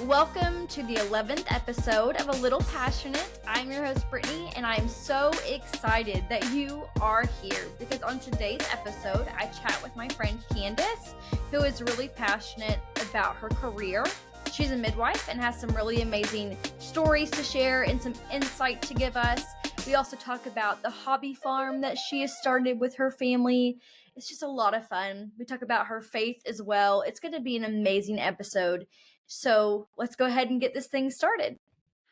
Welcome to the 11th episode of A Little Passionate. I'm your host, Brittany, and I'm so excited that you are here because on today's episode, I chat with my friend Candice, who is really passionate about her career. She's a midwife and has some really amazing stories to share and some insight to give us. We also talk about the hobby farm that she has started with her family. It's just a lot of fun. We talk about her faith as well. It's going to be an amazing episode. So let's go ahead and get this thing started.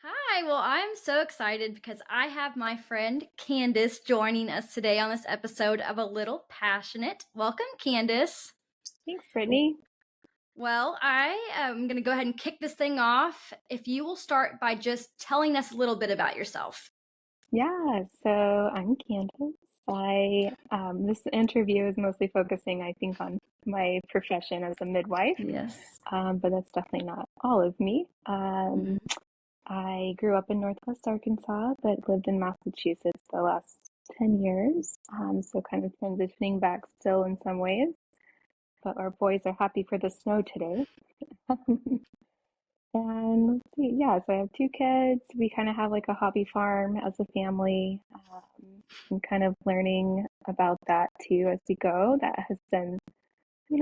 Hi, well, I'm so excited because I have my friend Candice joining us today on this episode of A Little Passionate. Welcome, Candice. Thanks, Brittany. Well, I am going to go ahead and kick this thing off. If you will start by just telling us a little bit about yourself. Yeah, so I'm Candice. This interview is mostly focusing, I think, on my profession as a midwife. Yes. But that's definitely not all of me. I grew up in Northwest Arkansas, but lived in Massachusetts the last 10 years. So kind of transitioning back still in some ways. But our boys are happy for the snow today. And let's see, yeah, so I have two kids. We kind of have like a hobby farm as a family, and kind of learning about that too as we go. That has been,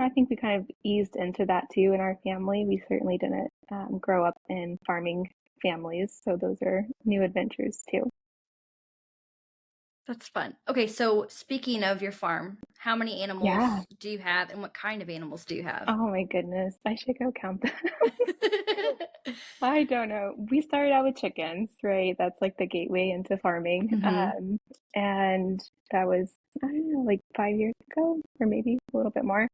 I think we kind of eased into that too in our family. We certainly didn't grow up in farming families, so those are new adventures too. That's fun. Okay, so speaking of your farm, how many animals do you have and what kind of animals do you have? Oh my goodness, I should go count them. I don't know. We started out with chickens, right? That's like the gateway into farming. And that was, I don't know, like 5 years ago, or maybe a little bit more.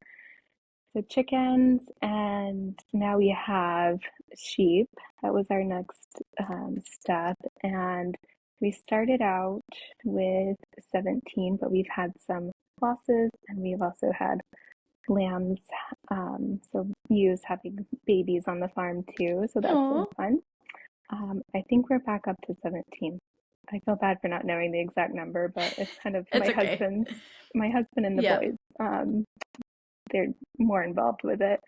So chickens, and now we have sheep. That was our next step. And we started out with 17, but we've had some losses, and we've also had lambs, so ewes having babies on the farm too, so that's been fun. I think we're back up to 17. I feel bad for not knowing the exact number, but it's kind of my husband and the boys. They're more involved with it.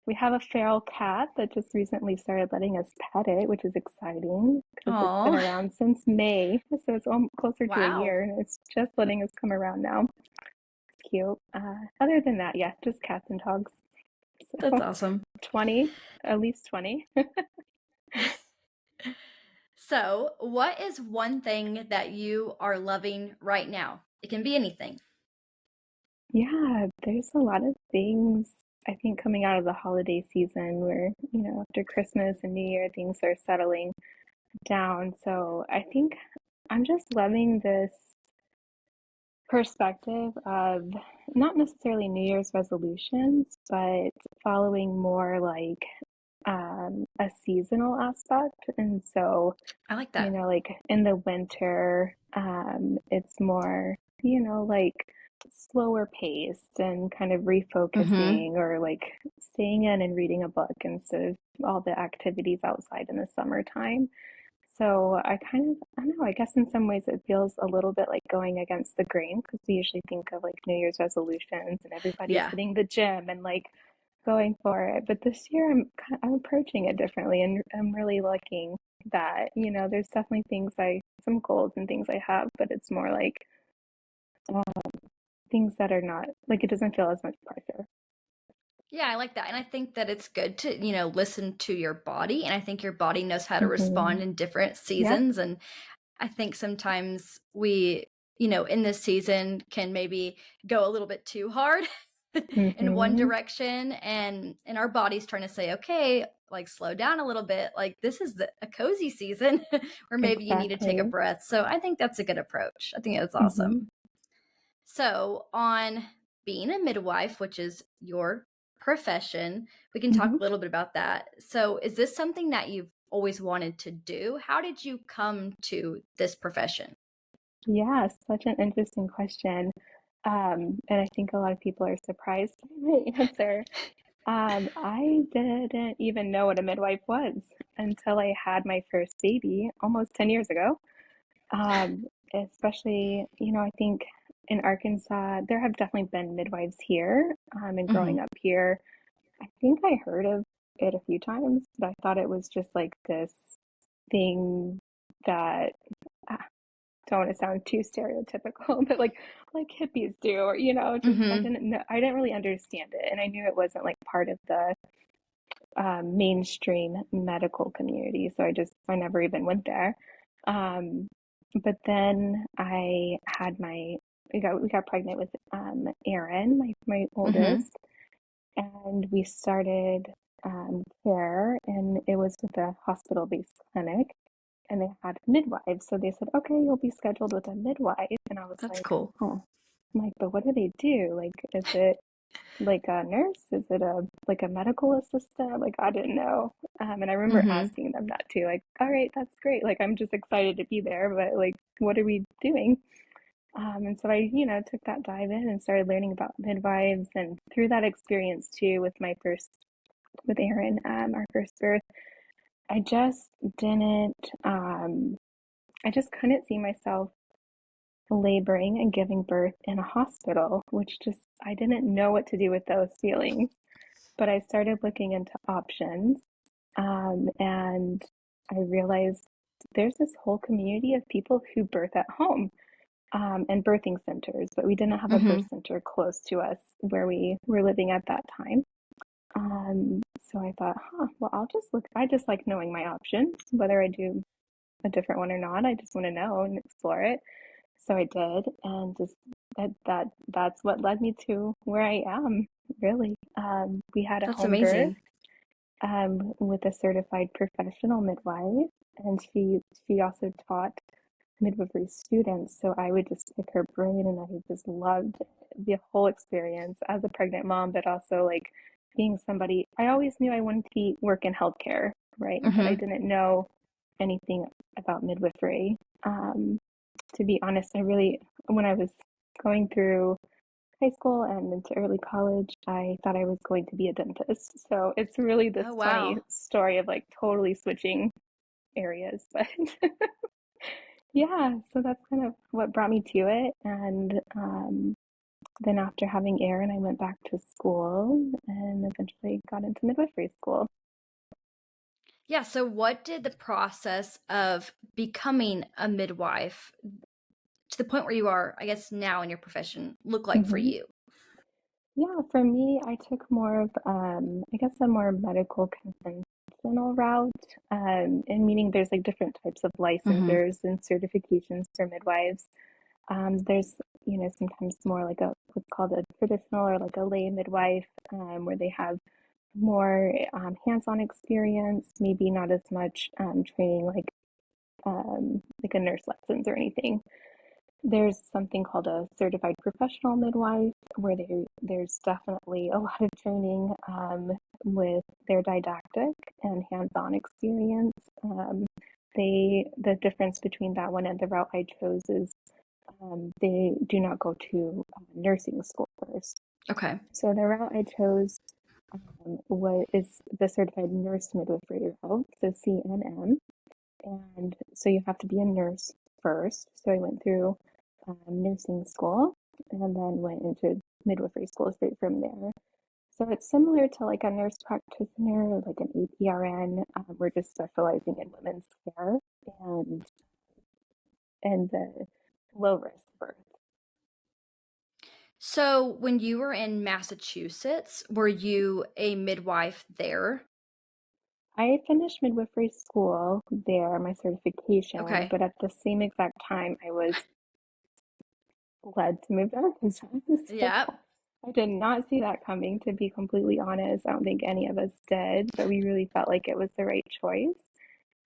We have a feral cat that just recently started letting us pet it, which is exciting because it's been around since May, so it's closer to a year, and it's just letting us come around now. Cute. Other than that, yeah, just cats and dogs. So that's awesome. 20, at least 20. So, what is one thing that you are loving right now? It can be anything. Yeah, there's a lot of things, I think, coming out of the holiday season where, after Christmas and New Year, things are settling down. So I think I'm just loving this perspective of not necessarily New Year's resolutions, but following more like a seasonal aspect. And so I like that. Like in the winter, it's more, like slower paced and kind of refocusing or like staying in and reading a book instead of all the activities outside in the summertime. So I don't know, I guess in some ways it feels a little bit like going against the grain because we usually think of like New Year's resolutions and everybody's hitting the gym and like going for it. But this year I'm approaching it differently, and I'm really liking that, there's definitely some goals and things I have, but it's more like things that are not, like it doesn't feel as much pressure. Yeah, I like that. And I think that it's good to, listen to your body. And I think your body knows how to respond in different seasons. And I think sometimes we, in this season can maybe go a little bit too hard in one direction. And our body's trying to say, okay, like slow down a little bit. Like this is a cozy season where maybe you need to take a breath. So I think that's a good approach. I think that's awesome. So on being a midwife, which is your profession, we can talk a little bit about that. So is this something that you've always wanted to do? How did you come to this profession? Yeah, such an interesting question. And I think a lot of people are surprised by my answer. I didn't even know what a midwife was until I had my first baby almost 10 years ago. Especially, I think in Arkansas, there have definitely been midwives here. And growing up here, I think I heard of it a few times, but I thought it was just like this thing that don't want to sound too stereotypical, but like hippies do, or just I Mm-hmm. didn't know, I didn't really understand it, and I knew it wasn't like part of the mainstream medical community, so I never even went there. Um, but then I had we got pregnant with Aaron, my Mm-hmm. oldest, and we started care, and it was with a hospital-based clinic, and they had midwives. So they said, okay, you'll be scheduled with a midwife. And I was That's like, cool. oh, I'm like, but what do they do? Like, is it like a nurse? Is it like a medical assistant? Like, I didn't know. And I remember Mm-hmm. asking them that too. Like, all right, that's great. Like, I'm just excited to be there, but like, what are we doing? And so I, took that dive in and started learning about midwives. And through that experience too, with Aaron, our first birth, I just didn't, I just couldn't see myself laboring and giving birth in a hospital, which just, I didn't know what to do with those feelings. But I started looking into options, and I realized there's this whole community of people who birth at home, and birthing centers, but we didn't have a Mm-hmm. birth center close to us where we were living at that time. So I thought, well, I just like knowing my options, whether I do a different one or not. I just want to know and explore it. So I did, and just that's what led me to where I am, really. We had a That's home birth amazing. with a certified professional midwife, and she also taught midwifery students. So I would just pick her brain, and I just loved the whole experience as a pregnant mom, but also like being somebody. I always knew I wanted to work in healthcare, right? But I Mm-hmm. didn't know anything about midwifery. To be honest, when I was going through high school and into early college, I thought I was going to be a dentist. So it's really this Oh, funny wow. story of like totally switching areas. But yeah, so that's kind of what brought me to it. And then after having Aaron, I went back to school and eventually got into midwifery school. Yeah. So, what did the process of becoming a midwife to the point where you are, I guess, now in your profession look like for hmm you? Yeah, for me, I took more of, I guess, a more medical conventional route, and meaning there's like different types of Mm-hmm. licensures and certifications for midwives. There's, sometimes more like what's called a traditional or like a lay midwife, where they have more hands-on experience, maybe not as much training like a nurse lessons or anything. There's something called a certified professional midwife where there's definitely a lot of training with their didactic and hands-on experience. The difference between that one and the route I chose is they do not go to nursing school first. Okay. So the route I chose what is the certified nurse midwifery route, so CNM, and so you have to be a nurse first. So I went through nursing school and then went into midwifery school straight from there. So it's similar to like a nurse practitioner, or like an APRN. We're just specializing in women's care and the low risk birth. So, when you were in Massachusetts, were you a midwife there? I finished midwifery school there, my certification, Okay. but at the same exact time, I was led to move to Arkansas. So Yep. I did not see that coming, to be completely honest. I don't think any of us did, but we really felt like it was the right choice.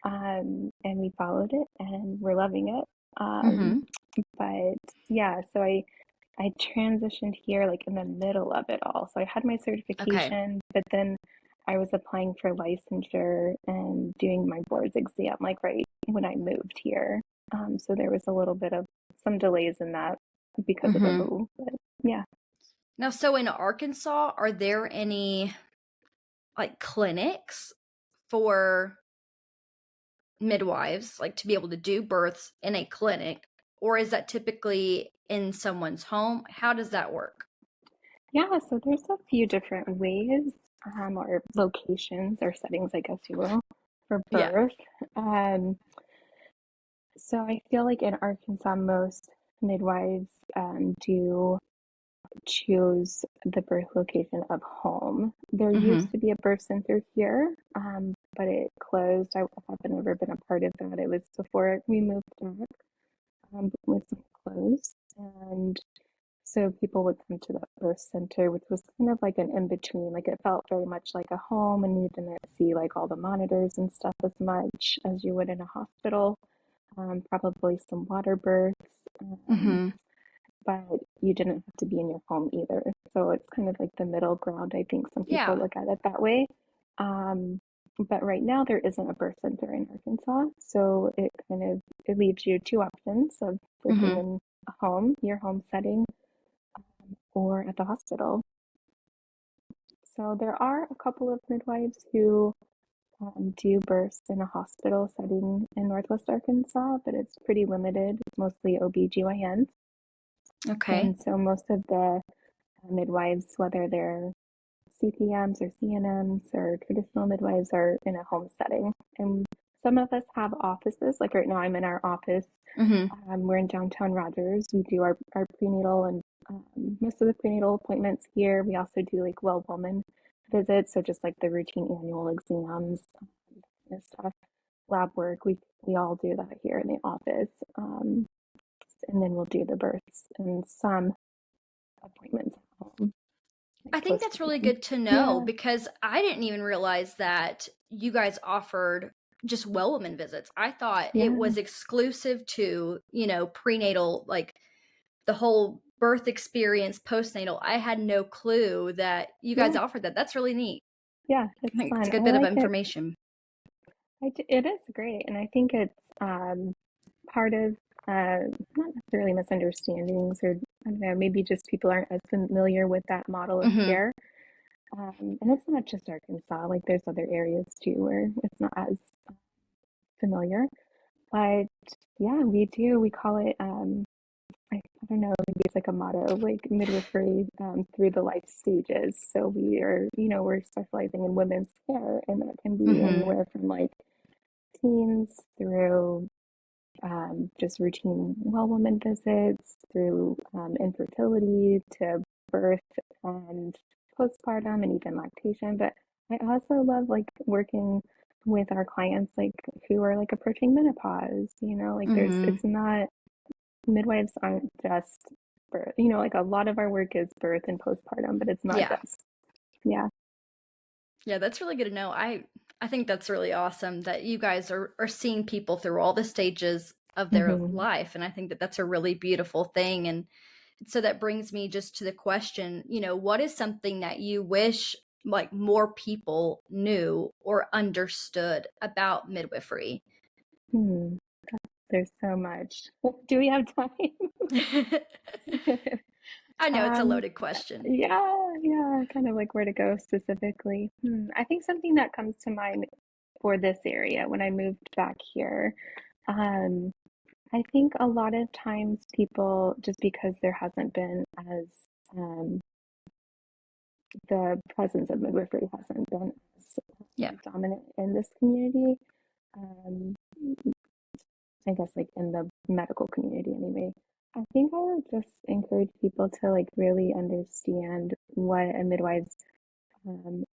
And we followed it and we're loving it. Um, Mm-hmm. but yeah, so I transitioned here like in the middle of it all. So I had my Okay. certification, but then I was applying for licensure and doing my boards exam like right when I moved here. So there was a little bit of some delays in that because of the Mm-hmm. move. But yeah. Now, so in Arkansas, are there any like clinics for midwives, like to be able to do births in a clinic, or is that typically in someone's home? How does that work? Yeah, so there's a few different ways. or locations or settings, I guess you will, for Yeah. birth. Um, so I feel like in Arkansas, most midwives do choose the birth location of home. There Mm-hmm. used to be a birth center here, but it closed. I have never been a part of that. It was before we moved back, but it's closed. And so people would come to that birth center, which was kind of like an in between. Like it felt very much like a home, and you didn't see like all the monitors and stuff as much as you would in a hospital. Probably some water births. Mm-hmm. But you didn't have to be in your home either. So it's kind of like the middle ground. I think some people Yeah. look at it that way. Um, but right now there isn't a birth center in Arkansas, so it leaves you two options of birthing Mm-hmm. in a home, your home setting, or at the hospital. So there are a couple of midwives who do births in a hospital setting in Northwest Arkansas, but it's pretty limited. It's mostly OB/GYNs. Okay. And so most of the midwives, whether they're CPMs or CNMs or traditional midwives, are in a home setting. And some of us have offices. Like right now, I'm in our office. Mm-hmm. We're in downtown Rogers. We do our prenatal and most of the prenatal appointments here. We also do like well woman visits, so just like the routine annual exams and stuff, lab work. We all do that here in the office, and then we'll do the births and some appointments at home, like I think that's really postpartum. good to know Yeah, because I didn't even realize that you guys offered just well woman visits. I thought it yeah, was exclusive to, prenatal, like the whole birth experience, postnatal. I had no clue that you guys yeah, offered that. That's really neat. yeah. I It's think it's a fun. good I bit of like it. information. It is great, and I think it's part of not necessarily misunderstandings, or I don't know, maybe just people aren't as familiar with that model of Mm-hmm. care. And it's not just Arkansas, like there's other areas too where it's not as familiar. But yeah, we do. We call it, I don't know, maybe it's like a motto, like midwifery through the life stages. So we're specializing in women's care, and that can be Mm-hmm. anywhere from like teens through just routine well woman visits, through infertility to birth and postpartum and even lactation. But I also love like working with our clients like who are like approaching menopause, like Mm-hmm. it's not, midwives aren't just birth, like a lot of our work is birth and postpartum, but it's not Yeah. just, yeah. Yeah, that's really good to know. I think that's really awesome that you guys are seeing people through all the stages of their Hmm. life, and I think that that's a really beautiful thing. And so that brings me just to the question, what is something that you wish like more people knew or understood about midwifery? Hmm. There's so much. Do we have time? I know it's a Um, loaded question. yeah, kind of like where to go specifically. I think something that comes to mind for this area when I moved back here, um, I think a lot of times people, just because there hasn't been as um, the presence of midwifery hasn't been as Yeah. dominant in this community, um, I guess like in the medical community anyway. I think I would just encourage people to like really understand what a midwife's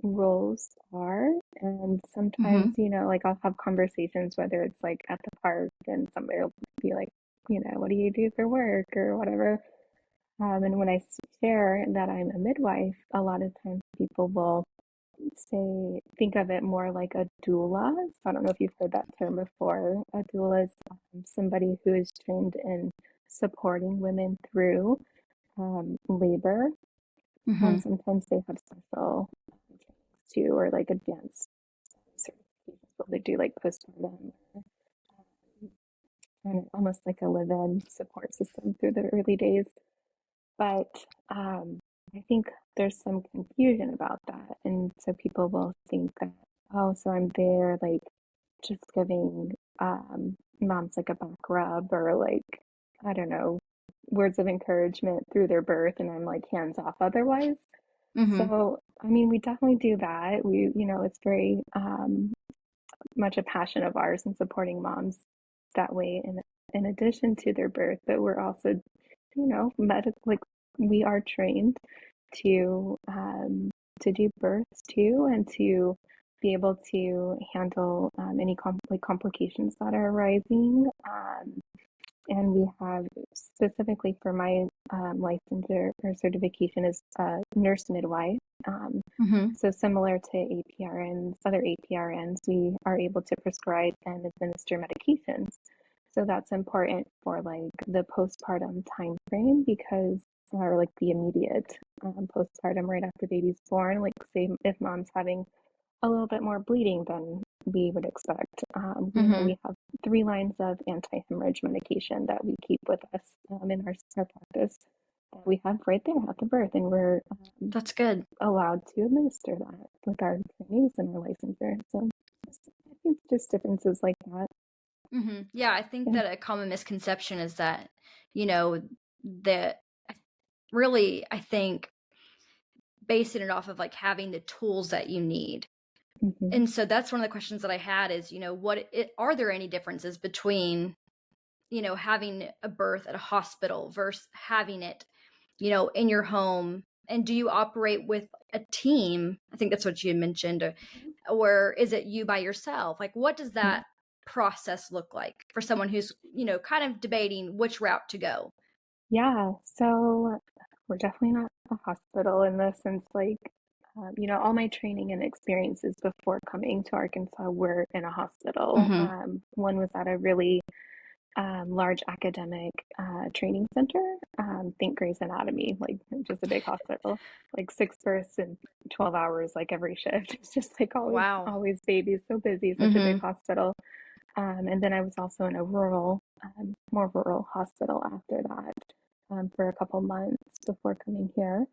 roles are. And sometimes, Mm-hmm. like I'll have conversations, whether it's like at the park and somebody will be like, what do you do for work or whatever. And when I share that I'm a midwife, a lot of times people will think of it more like a doula. So I don't know if you've heard that term before. A doula is somebody who is trained in supporting women through labor. Mm-hmm. Sometimes they have special trainings too, or like advanced certifications where they do like postpartum, and almost like a live-in support system through the early days. But I think there's some confusion about that. And so people will think that, oh, so I'm there like just giving moms like a back rub or like, I don't know, words of encouragement through their birth, and I'm like hands off otherwise. Mm-hmm. So, I mean, we definitely do that. It's very much a passion of ours in supporting moms that way in addition to their birth, but we're also, like we are trained to do births too and to be able to handle any complications that are arising. And we have specifically for my licensure or certification is nurse midwife. Um, Mm-hmm. so similar to APRNs, other APRNs, we are able to prescribe and administer medications. So that's important for like the postpartum time frame because, or like the immediate postpartum right after baby's born. Like say if mom's having a little bit more bleeding than we would expect. Mm-hmm. We have 3 lines of anti-hemorrhage medication that we keep with us in our practice that we have right there at the birth, and we're That's good. allowed to administer that with our trainings and our licensure. So I think just differences like that. Mm-hmm. Yeah, I think Yeah. that a common misconception is that, you know, that really, I think basing it off of like having the tools that you need. Hmm. And so that's one of the questions that I had is, are there any differences between, having a birth at a hospital versus having it, in your home? And do you operate with a team? I think that's what you had mentioned. Or is it you by yourself? Like, what does that process look like for someone who's, kind of debating which route to go? Yeah, so we're definitely not a hospital in the sense like, all my training and experiences before coming to Arkansas were in a hospital. Mm-hmm. One was at a really large academic training center. Think Grey's Anatomy, like just a big hospital, like 6 births in 12 hours, like every shift. It's just like always, Wow. always babies, so busy, such a big Mm-hmm. hospital. And then I was also in a more rural hospital after that for a couple months before coming here.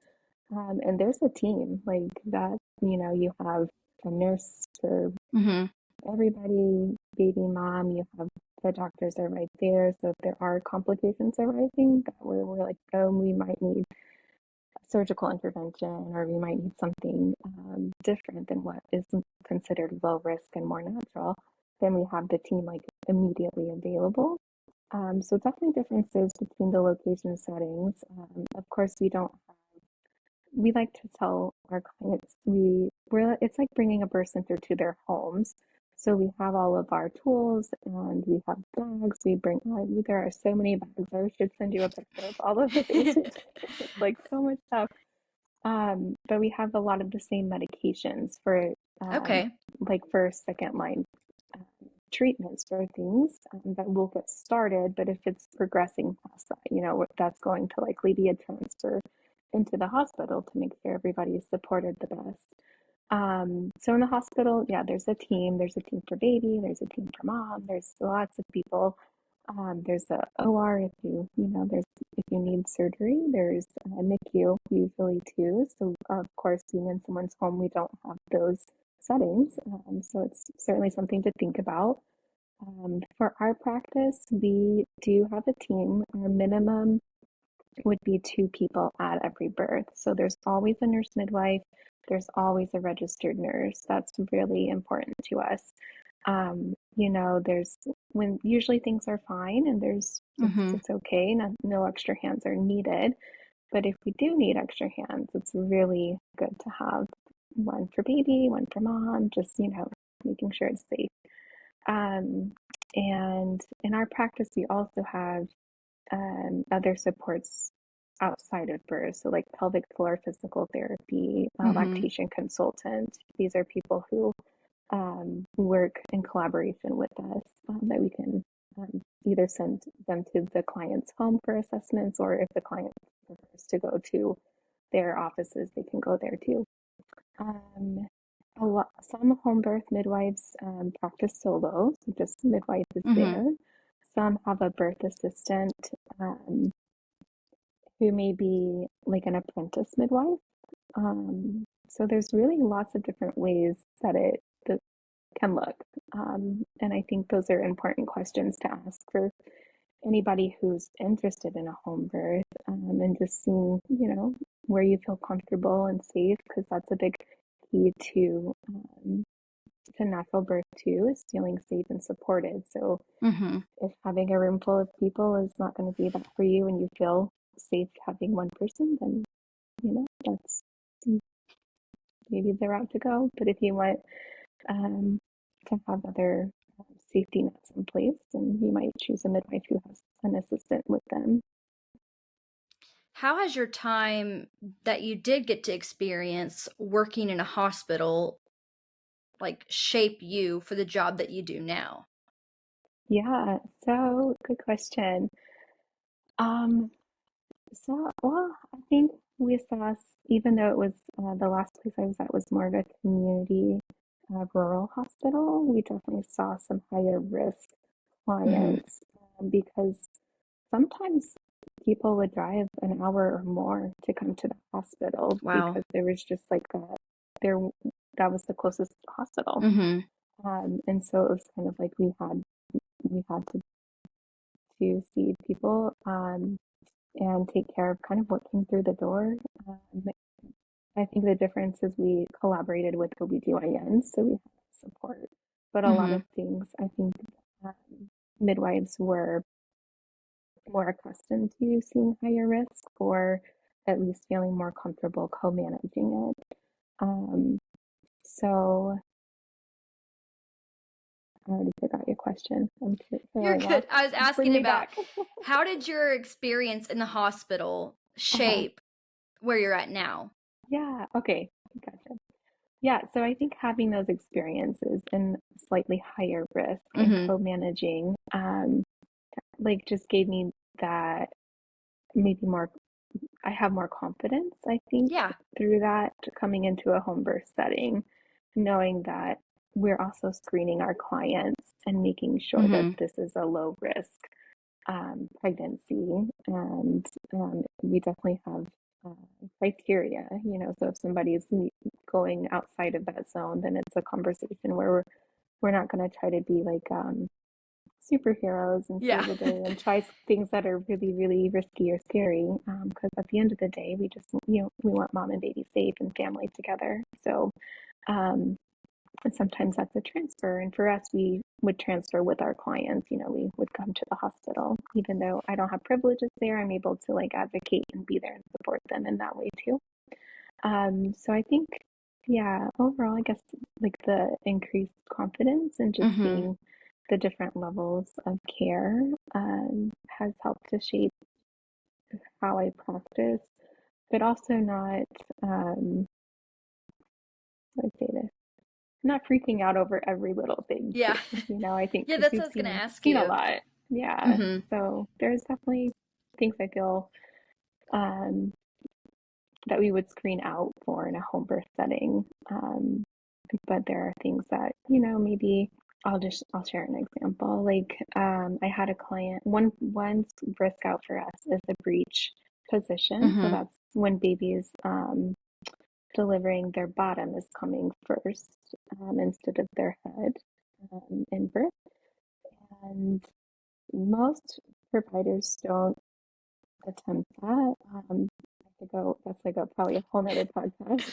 And there's a team like that, you have a nurse for Mm-hmm. everybody, baby mom, you have the doctors are right there. So if there are complications arising that we're like, oh, we might need surgical intervention or we might need something different than what is considered low risk and more natural, then we have the team like immediately available. So definitely differences between the location settings. Of course, we like to tell our clients we're it's like bringing a birth center to their homes. So we have all of our tools and we have bags. We bring there are so many bags. I should send you a picture of all of the things we bring. It's like so much stuff. But we have a lot of the same medications for um, Okay. like for second line treatments for things that will get started. But if it's progressing past that, that's going to likely be a transfer into the hospital to make sure everybody is supported the best. So in the hospital, yeah, there's a team. There's a team for baby. There's a team for mom. There's lots of people. There's a OR there's if you need surgery. There's a NICU usually too. So of course, being in someone's home, we don't have those settings. So it's certainly something to think about. For our practice, we do have a team. Our minimum would be 2 people at every birth. So there's always a nurse midwife, there's always a registered nurse. That's really important to us. There's when usually things are fine and Mm-hmm. it's okay, no extra hands are needed. But if we do need extra hands, it's really good to have one for baby, one for mom, just, making sure it's safe. Um, and in our practice, we also have other supports outside of birth, so like pelvic floor physical therapy, Mm-hmm. lactation consultant. These are people who work in collaboration with us that we can either send them to the client's home for assessments, or if the client prefers to go to their offices, they can go there too. Um, some home birth midwives practice solo, so just midwife is Mm-hmm. there. Some have a birth assistant um, who may be like an apprentice midwife. So there's really lots of different ways that can look. And I think those are important questions to ask for anybody who's interested in a home birth, and just seeing, where you feel comfortable and safe, because that's a big key to natural birth too, is feeling safe and supported. So Mm-hmm. if having a room full of people is not going to be that for you and you feel safe having one person, then, that's maybe the route to go. But if you want to have other safety nets in place, then you might choose a midwife who has an assistant with them. How has your time that you did get to experience working in a hospital shape you for the job that you do now? Yeah, so good question. Um, well, I think we saw, even though it was the last place I was at was more of a community rural hospital, we definitely saw some higher risk Mm-hmm. clients, because sometimes people would drive an hour or more to come to the hospital Wow. because there was just there that was the closest hospital. Mm-hmm. And so it was kind of like we had to see people, and take care of kind of what came through the door. Um, I think the difference is we collaborated with OBGYNs, so we had support. But a lot Mm-hmm. of things, I think, um, midwives were more accustomed to seeing higher risk, or at least feeling more comfortable co-managing it. Um, so I already forgot your question. I'm You're totally good. lost. I was Bring asking me about back. how did your experience in the hospital Uh-huh. shape where you're at now? Yeah. Okay. Gotcha. Yeah. So I think having those experiences and slightly higher risk and Mm-hmm. co-managing, just gave me that, maybe more. I have more confidence, I think, Yeah. through that, coming into a home birth setting, knowing that we're also screening our clients and making sure that Mm-hmm. this is a low risk pregnancy. And we definitely have criteria, so if somebody's going outside of that zone, then it's a conversation where we're not going to try to be like superheroes and Yeah. save the day and try things that are really, really risky or scary. Because at the end of the day, we just, we want mom and baby safe and family together. So, um, and sometimes that's a transfer. And for us, we would transfer with our clients. We would come to the hospital. Even though I don't have privileges there, I'm able to advocate and be there and support them in that way too. So I think, yeah, overall, I guess the increased confidence and just Mm-hmm. seeing the different levels of care has helped to shape how I practice, but also not, how do I say this? Not freaking out over every little thing Yeah. too. I think Yeah, because that's what we've I was gonna ask seen a you. lot. Yeah. Mm-hmm. So there's definitely things I feel um, that we would screen out for in a home birth setting. But there are things that, maybe I'll share an example. I had a client, one risk out for us is the breech position. So Mm-hmm. that's when babies delivering, their bottom is coming first, instead of their head, in birth. And most providers don't attempt that. I could go, that's probably a whole nother podcast.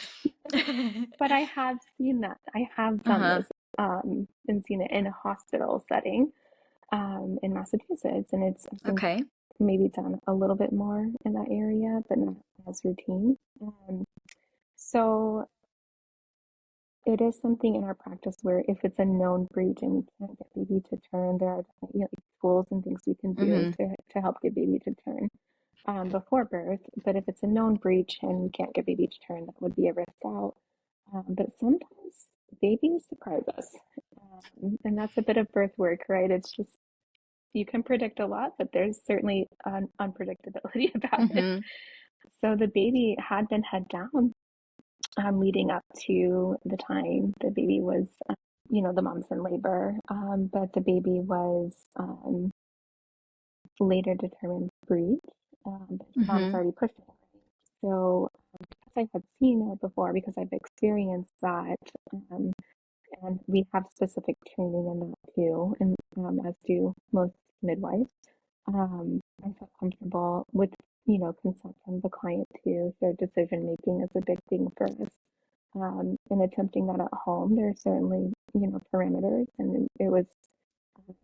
But I have seen that. I have done Uh-huh. this, and seen it in a hospital setting, in Massachusetts. And it's, I think, Okay. maybe done a little bit more in that area, but not as routine. So it is something in our practice where if it's a known breach and we can't get baby to turn, there are definitely, tools and things we can do Mm-hmm. to help get baby to turn before birth. But if it's a known breach and we can't get baby to turn, that would be a risk out. But sometimes babies surprise us. And that's a bit of birth work, right? It's just, you can predict a lot, but there's certainly an unpredictability about it. Mm-hmm. So the baby had been head down, leading up to the time the baby was, the mom's in labor, but the baby was later determined breech, but mom's Mm-hmm. already pushing. So because I had seen it before, because I've experienced that, um, and we have specific training in that too, and as do most midwives. I felt comfortable with, consent from the client too. So decision making is a big thing for us. In attempting that at home, there are certainly, parameters, and it was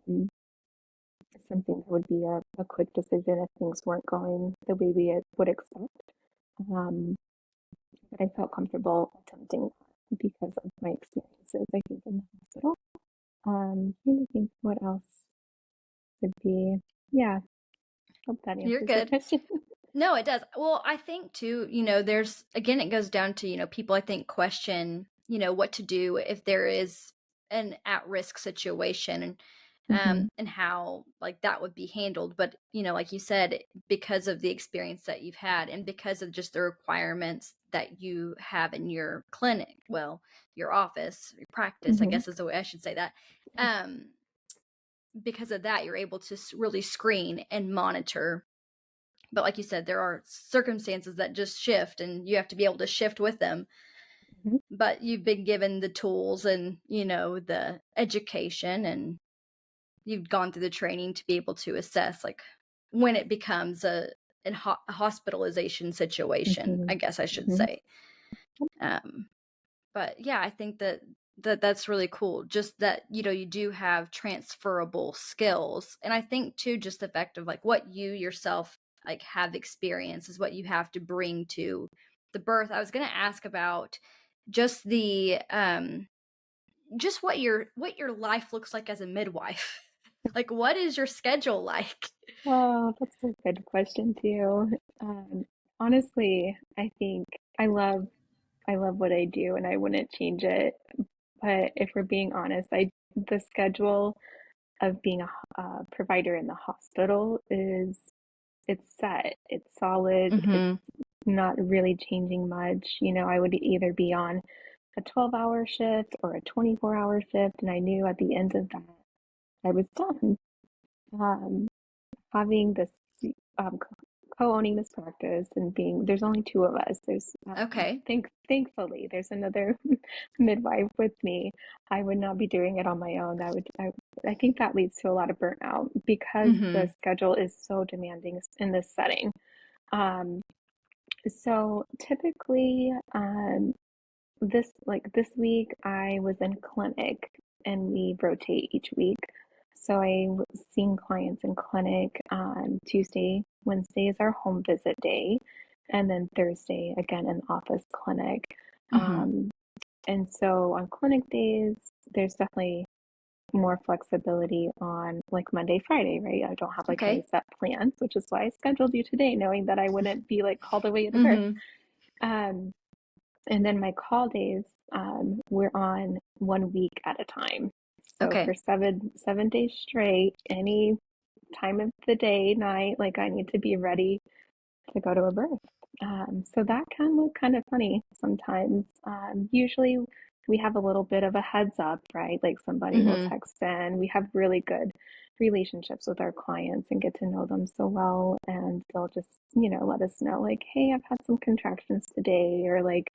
um, something that would be a quick decision if things weren't going the way we would expect. Um, but I felt comfortable attempting that because of my experiences, I think, in the hospital. Trying to think what else would be. Yeah, hope that You're answers your good. question. No, it does. Well, I think too, there's again, it goes down to, people I think question, what to do if there is an at-risk situation Hmm. and how like that would be handled. But, like you said, because of the experience that you've had and because of just the requirements that you have in your clinic, well, your office, your practice, I Hmm. guess is the way I should say that. Um, because of that, you're able to really screen and monitor, but like you said, there are circumstances that just shift and you have to be able to shift with them. Hmm. But you've been given the tools and, the education, and you've gone through the training to be able to assess like when it becomes a hospitalization situation, Hmm. I guess I should Hmm. say. Um, but yeah, I think that's really cool. Just that, you do have transferable skills. And I think too, just the fact of like what you yourself like have experienced is what you have to bring to the birth. I was gonna ask about just the just what your life looks like as a midwife. Like what is your schedule like? Oh, that's a good question too. Um, Honestly, I think I love what I do and I wouldn't change it. But if we're being honest, the schedule of being a provider in the hospital it's set, it's solid, it's Mhm. not really changing much. I would either be on a 12-hour shift or a 24-hour shift, and I knew at the end of that I was done. Um, Having this co-owning this practice and being there's only two of us. There's Okay. thankfully there's another midwife with me. I would not be doing it on my own. I think that leads to a lot of burnout because the Mhm. schedule is so demanding in this setting. Um, so typically, this week I was in clinic and we rotate each week. So I was seeing clients in clinic on Tuesday. Wednesday is our home visit day, and then Thursday again in office clinic. Mhm. Um, and so on clinic days, there's definitely more flexibility on like Monday, Friday, right? I don't have like any Okay. set plans, which is why I scheduled you today, knowing that I wouldn't be like called away to birth. Mhm. Um, and then my call days, we're on 1 week at a time. So for Okay. 7 days straight, any time of the day, night, like I need to be ready to go to a birth. So that can look kind of funny sometimes. Usually we have a little bit of a heads up, right? Like somebody will Mhm. text in. We have really good relationships with our clients and get to know them so well. And they'll just, let us know, like, hey, I've had some contractions today, or like,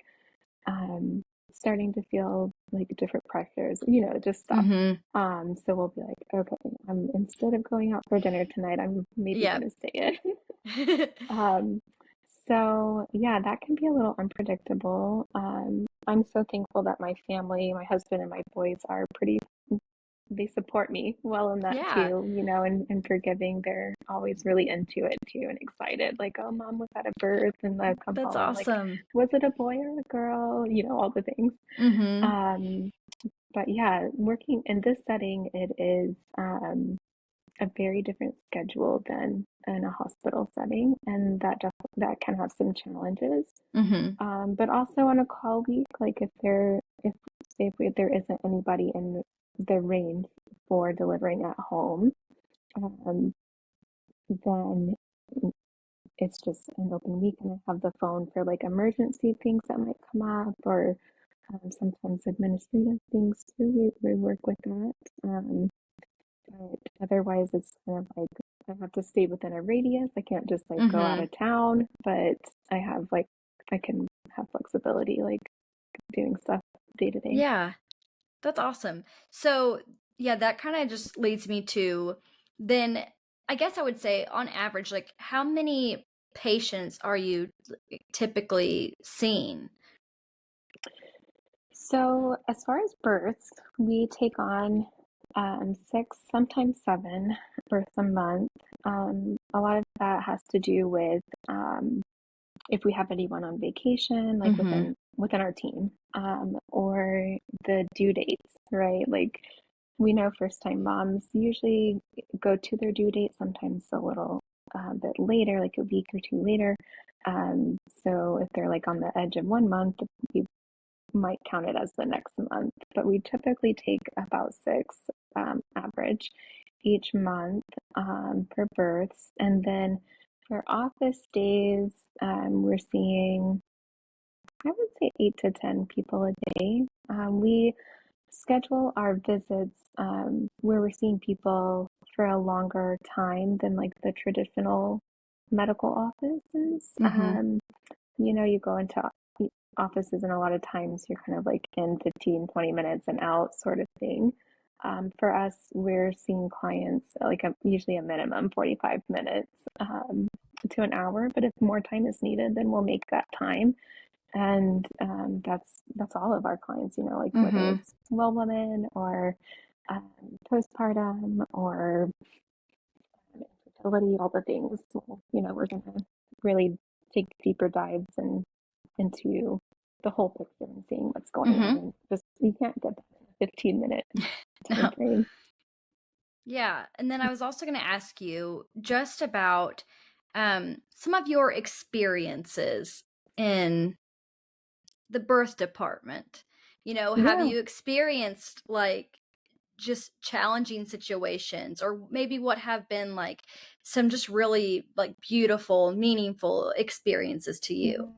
um, starting to feel like different pressures, just stuff. Mhm. So we'll be like, okay, instead of going out for dinner tonight, I'm maybe Yep. gonna stay in. Um, so yeah, that can be a little unpredictable. I'm so thankful that my family, my husband and my boys are they support me well in that Yeah. too, and forgiving. They're always really into it too and excited. Like, oh, mom was at a birth, and they'll come That's home like, awesome. was it a boy or a girl? All the things. Mhm. Um, but yeah, working in this setting, it is a very different schedule than in a hospital setting, and that can have some challenges. Mhm. But also on a call week, like if there isn't anybody in the range for delivering at home, um, then it's just an open week, and I have the phone for like emergency things that might come up, or sometimes administrative things too. We work with that. But otherwise, it's kind of like I have to stay within a radius. I can't just like go out Mhm. of town, but I have like I can have flexibility, like doing stuff day to day. Yeah. That's awesome. So, yeah, that kind of just leads me to then. I guess I would say on average, like how many patients are you typically seeing? So, as far as births, we take on six, sometimes seven births a month. A lot of that has to do with if we have anyone on vacation, like Mm-hmm. within our team, or the due dates, right? Like we know first time moms usually go to their due date sometimes a little bit later, like a week or two later. So if they're like on the edge of 1 month, we might count it as the next month, but we typically take about six average each month for births. And then for office days, we're seeing, I would say, 8 to 10 people a day. We schedule our visits where we're seeing people for a longer time than like the traditional medical offices. Mm-hmm. You go into offices and a lot of times you're kind of like in 15, 20 minutes and out sort of thing. For us, we're seeing clients like usually a minimum 45 minutes to an hour, but if more time is needed, then we'll make that time. And that's all of our clients, like whether Mm-hmm. it's well woman or um, postpartum or infertility, all the things. We're going to really take deeper dives and into the whole picture and seeing what's going on. Mm-hmm. And just you can't get that in a 15-minute time No. frame. Yeah. And then I was also going to ask you just about some of your experiences in the birth department. Have Yeah. you experienced like just challenging situations, or maybe what have been like some just really like beautiful, meaningful experiences to Yeah. you?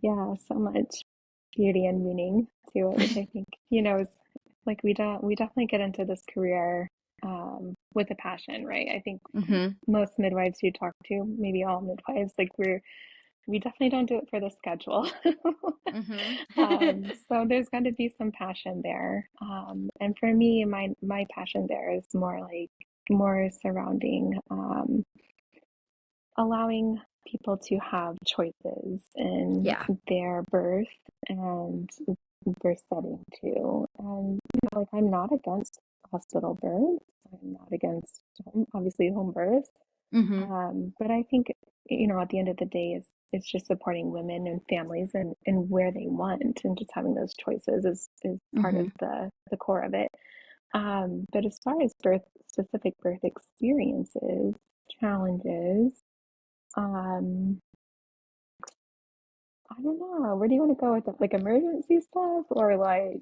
Yeah, so much beauty and meaning to it, which I think, is like we definitely get into this career with a passion, right? I think Mm-hmm. most midwives you talk to, maybe all midwives, like we definitely don't do it for the schedule. Mm-hmm. So there's got to be some passion there. And for me, my passion there is more surrounding allowing people to have choices in Yeah. their birth and birth setting too. And like I'm not against hospital births. I'm not against obviously home births. Mm-hmm. But I think, at the end of the day, it's just supporting women and families and where they want and just having those choices is part Mm-hmm. of the core of it. But as far as specific birth experiences, challenges, um, I don't know. Where do you want to go with it? Like emergency stuff or like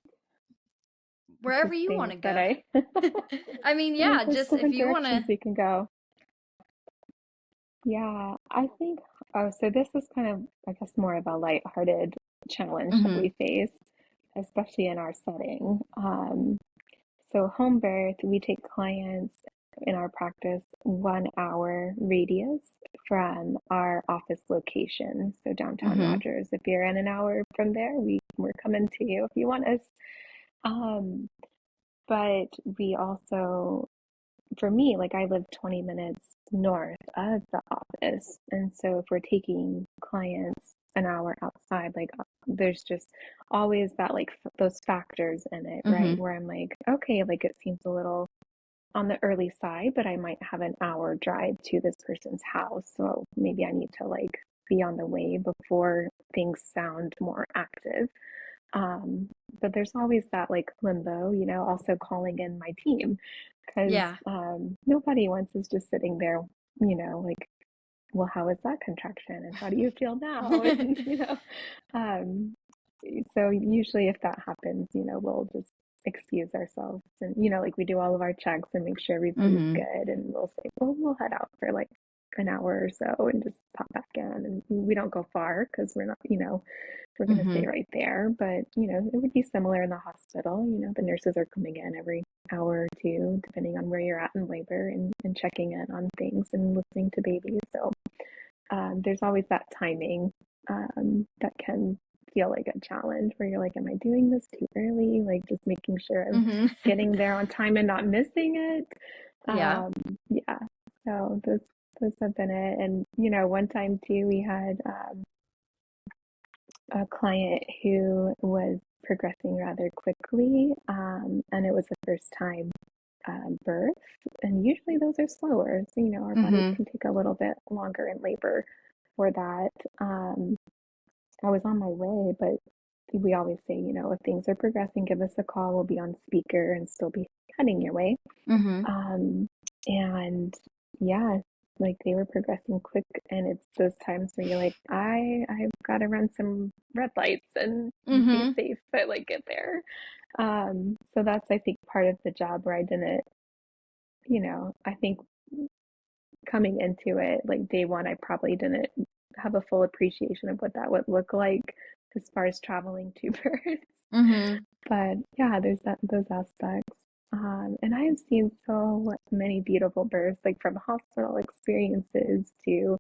Wherever just you want things to that go. I, I mean, like yeah, there's just if different you want directions to. we can go. Yeah, I think, oh, so this is kind of, I guess, more of a lighthearted challenge that Mm-hmm. we face, especially in our setting. So home birth, we take clients in our practice 1 hour radius from our office location. So downtown Mm-hmm. Rogers. If you're in an hour from there, we're coming to you if you want us. Um, but we also for me, like I live 20 minutes north of the office. And so if we're taking clients an hour outside, like there's just always that like those factors in it, right? Mm-hmm. Where I'm like, okay, like it seems a little on the early side, but I might have an hour drive to this person's house. So maybe I need to like be on the way before things sound more active. Um, but there's always that like limbo, also calling in my team because Yeah. nobody wants us just sitting there, like, well, how is that contraction and how do you feel now? And, um, so usually if that happens, we'll just excuse ourselves and, like we do all of our checks and make sure everybody's Mm-hmm. good. And we'll say, well, we'll head out for like an hour or so and just pop back in. And we don't go far because we're not, we're going to stay Mm-hmm. right there. But, it would be similar in the hospital. The nurses are coming in every hour or two, depending on where you're at in labor and checking in on things and listening to babies. So there's always that timing that can feel like a challenge where you're like, am I doing this too early? Like just making sure I'm Mm-hmm. getting there on time and not missing it. Yeah. Yeah. So those have been it. And one time too, we had a client who was progressing rather quickly, and it was the first time birth. And usually those are slower. So, our bodies Mm-hmm. can take a little bit longer in labor for that. I was on my way, but we always say, if things are progressing, give us a call. We'll be on speaker and still be heading your way. Mm-hmm. Um, and yeah, like they were progressing quick, and it's those times where you're like, I've got to run some red lights and be Mm-hmm. safe, but like get there. So that's I think part of the job where I didn't, I think coming into it, like day one, I probably didn't have a full appreciation of what that would look like as far as traveling to births. Mm-hmm. But yeah, there's those aspects. And I have seen so many beautiful births, like from hospital experiences to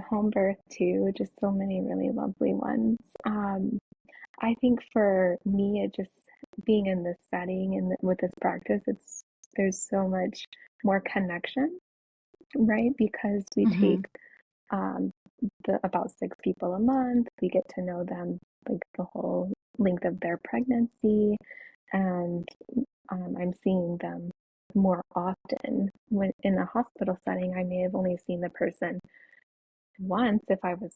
home birth to just so many really lovely ones. I think for me, it just being in this setting and with this practice, there's so much more connection, right? Because we Mm-hmm. take um, about 6 people a month. We get to know them like the whole length of their pregnancy, and I'm seeing them more often. When in a hospital setting, I may have only seen the person once if I was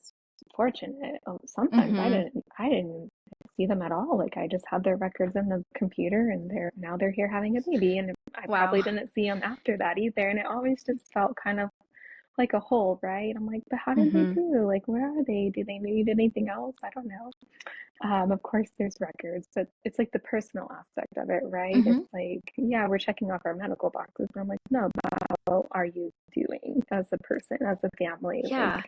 fortunate. Sometimes Mm-hmm. I didn't see them at all. Like I just had their records in the computer, and they're here having a baby, and I probably Wow. didn't see them after that either. And it always just felt kind of like a hole, right? I'm like, but how did they Mm-hmm. do? Like, where are they? Do they need anything else? I don't know. Of course, there's records, but it's like the personal aspect of it, right? Mm-hmm. It's like, yeah, we're checking off our medical boxes, but I'm like, no, but how are you doing as a person, as a family? Like, Yeah.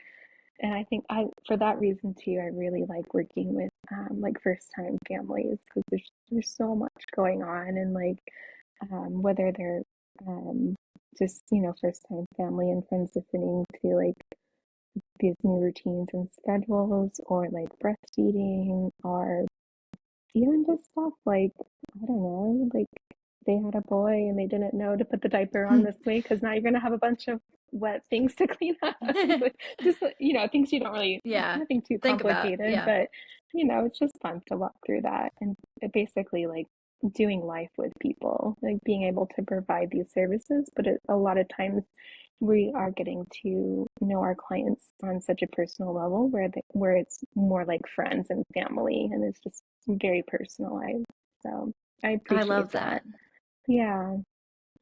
and I think for that reason too, I really like working with like first time families because there's so much going on, and like whether they're just first time family and transitioning to like these new routines and schedules, or like breastfeeding, or even just stuff like, I don't know, like they had a boy and they didn't know to put the diaper on this way because now you're going to have a bunch of wet things to clean up. Just, things you don't really, Yeah. nothing too Think about, complicated, yeah. but, it's just fun to walk through that. And it basically like doing life with people, like being able to provide these services. But a lot of times we are getting to know our clients on such a personal level where it's more like friends and family, and it's just very personalized. So I I appreciate love that. that. Yeah.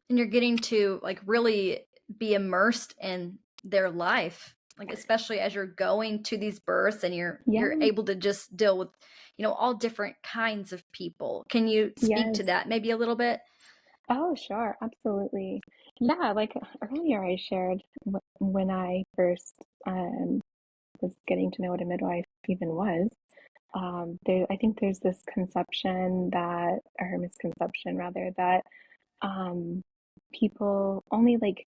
And you're getting to like really be immersed in their life, like especially as you're going to these births and you're Yeah. able to just deal with all different kinds of people. Can you speak to Yes. that maybe a little bit? Oh, sure. Absolutely. Yeah. Like earlier, I shared when I first was getting to know what a midwife even was. I think there's this conception or misconception rather, that um, people only like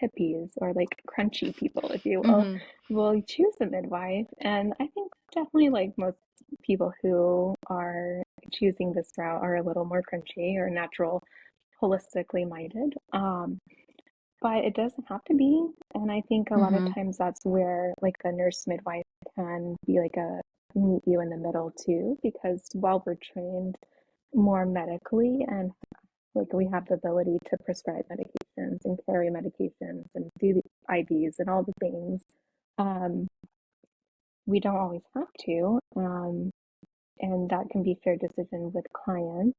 hippies or like crunchy people, if you Mm-hmm. will choose a midwife. And I think definitely like most people who are choosing this route are a little more crunchy or natural, holistically minded. But it doesn't have to be. And I think a lot of Mm-hmm. times that's where like the nurse midwife can be like a meet you in the middle too, because while we're trained more medically and like we have the ability to prescribe medications and carry medications and do the IVs and all the things, um, we don't always have to. And that can be fair decision with clients.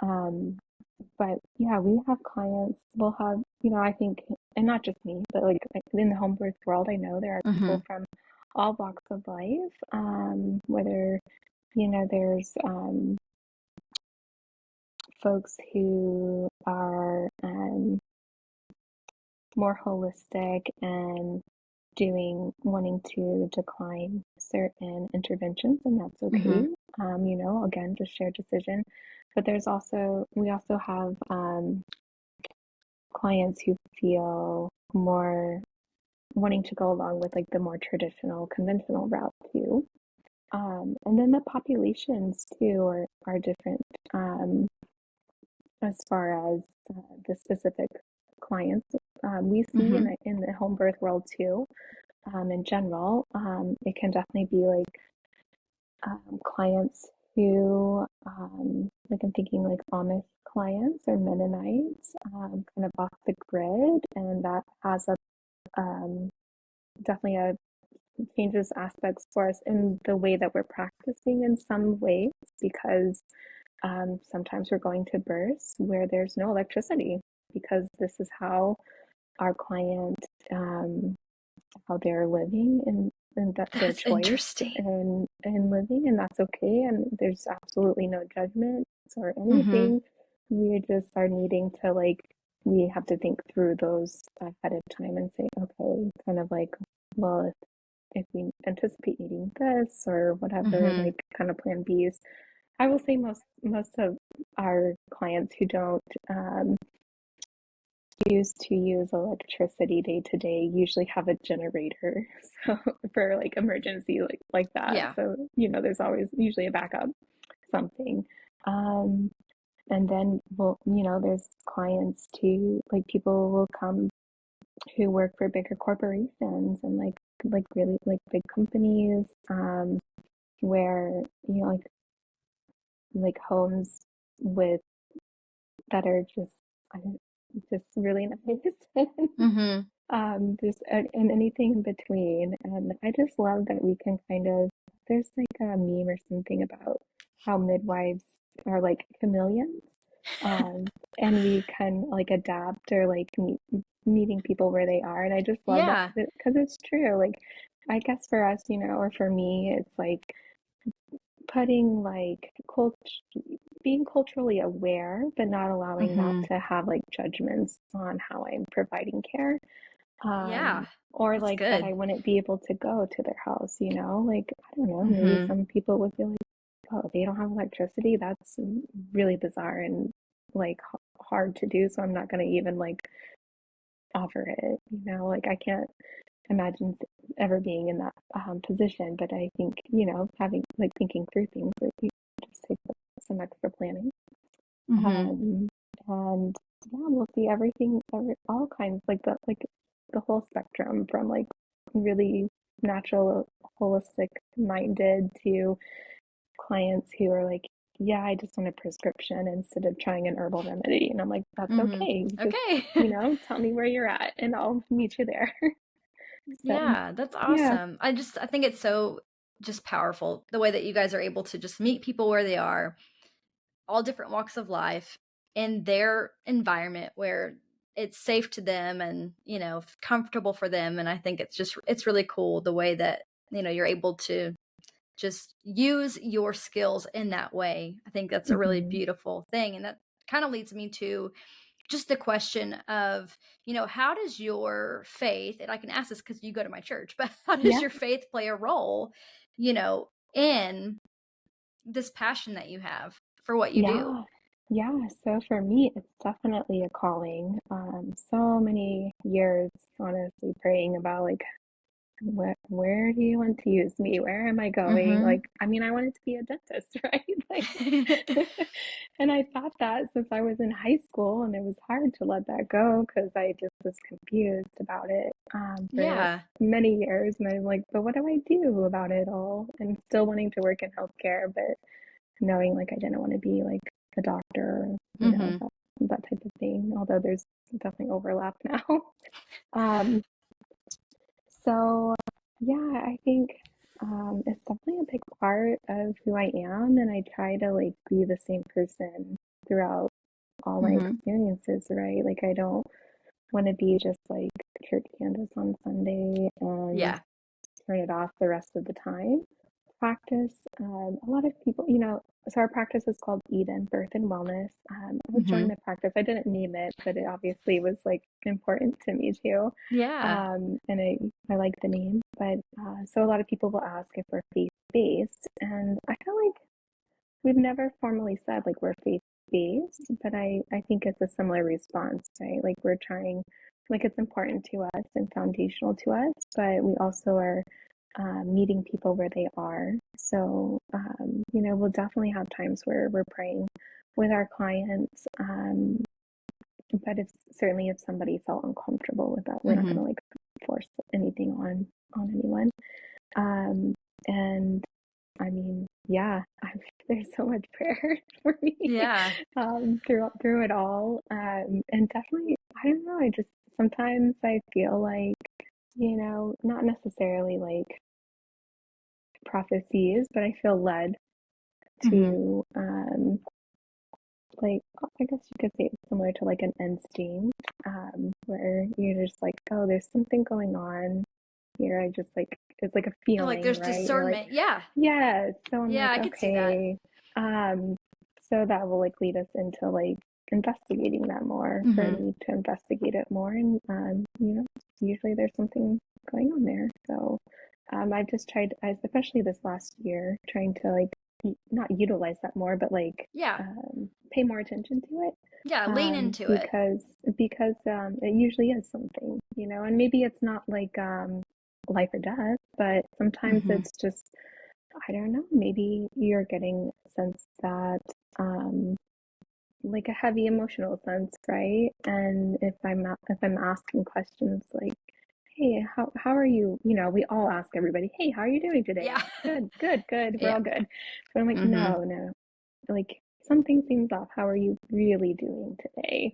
Um, but yeah, we have clients, we'll have, I think, and not just me, but like in the home birth world, I know there are Mm-hmm. people from all walks of life, whether, there's folks who are more holistic and wanting to decline certain interventions, and that's Mm-hmm. okay. Again, just shared decision. But we also have clients who feel more wanting to go along with like the more traditional, conventional route too. And then the populations too are different as far as the specific clients. we see Mm-hmm. in the home birth world too, in general, it can definitely be like clients who, like I'm thinking like Amish clients or Mennonites, kind of off the grid, and that has a definitely a changes aspects for us in the way that we're practicing in some ways because sometimes we're going to births where there's no electricity because this is how our client how they're living and that their That's choice interesting. and living, and that's okay, and there's absolutely no judgment or Mm-hmm. anything. We just are needing to like we have to think through those ahead of time and say okay, kind of like, well, if we anticipate needing this or whatever, Mm-hmm. like kind of plan B's. I will say most of our clients who don't choose to use electricity day to day usually have a generator, so for like emergency like that. Yeah. So there's always usually a backup something. Um, and then there's clients too, like people will come who work for bigger corporations and like really like big companies, where like homes with that are just just really nice. Mm-hmm. Just and anything in between. And I just love that we can kind of there's like a meme or something about how midwives are like chameleons. Um, and we can like adapt or like meeting people where they are. And I just love that Yeah. because it's true. Like I guess for us, or for me, it's like putting like being culturally aware, but not allowing that Mm-hmm. to have like judgments on how I'm providing care. Yeah. Or That's like that good. I wouldn't be able to go to their house, like I don't know, maybe Mm-hmm. some people would feel like, oh, they don't have electricity. That's really bizarre and like hard to do. So I'm not going to even like offer it, like I can't imagine ever being in that position. But I think, having like thinking through things, like you just take some extra planning. Mm-hmm. Um, and yeah, we'll see everything, all kinds, like the whole spectrum from like really natural, holistic minded to clients who are like, yeah, I just want a prescription instead of trying an herbal remedy. And I'm like, that's Mm-hmm. okay. Just, Okay. tell me where you're at and I'll meet you there. So Yeah, that's yeah. awesome. I think it's so just powerful the way that you guys are able to just meet people where they are, all different walks of life in their environment where it's safe to them and, comfortable for them. And I think it's really cool the way that, you're able to just use your skills in that way. I think that's a really Hmm. beautiful thing. And that kind of leads me to just the question of, how does your faith, and I can ask this because you go to my church, but how does Yeah. your faith play a role, in this passion that you have for what you do? Yeah. Yeah. So for me, it's definitely a calling. So many years, honestly, praying about like, where do you want to use me? Where am I going? Mm-hmm. Like, I mean, I wanted to be a dentist, right? And I thought that since I was in high school, and it was hard to let that go because I just was confused about it for Yeah. many years. And I'm like, but what do I do about it all? And still wanting to work in healthcare, but knowing like I didn't want to be like a doctor, Mm-hmm. that type of thing. Although there's definitely overlap now. Um, so yeah, I think it's definitely a big part of who I am, and I try to like be the same person throughout all my Mm-hmm. experiences, right? Like I don't want to be just like church Candice on Sunday and Yeah. turn it off the rest of the time. Practice. A lot of people, so our practice is called Eden Birth and Wellness. I joined Mm-hmm. the practice. I didn't name it, but it obviously was like important to me too. Yeah. And I like the name. But so a lot of people will ask if we're faith based, and I feel like we've never formally said like we're faith based, but I think it's a similar response, right? Like we're trying, like it's important to us and foundational to us, but we also are meeting people where they are. So, we'll definitely have times where we're praying with our clients, but if certainly if somebody felt uncomfortable with that, we're not Mm-hmm. gonna like force anything on anyone. Um, and I mean, yeah, there's so much prayer for me Yeah. through it all. And definitely, I don't know, I just sometimes I feel like, not necessarily like prophecies, but I feel led Mm-hmm. to like I guess you could say it's similar to like an instinct, where you're just like, oh, there's something going on here. I just like it's like a Oh, like feeling, there's right? You're like, discernment. Yeah. yes. So I'm Yeah, like, I could see that. okay. Um, so that will like lead us into like investigating that more, for Mm-hmm. me to investigate it more. And usually there's something going on there. So I've just tried, especially this last year, trying to like not utilize that more, but like Yeah. pay more attention to it. Yeah, lean into it. Because it usually is something, and maybe it's not like life or death, but sometimes Mm-hmm. it's just, I don't know, maybe you're getting a sense that like a heavy emotional sense, right? And if I'm asking questions like, hey, how are you? We all ask everybody, hey, how are you doing today? Yeah. Good, good, good. We're Yeah. all good. But I'm like, Mm-hmm. no, no, like something seems off. How are you really doing today?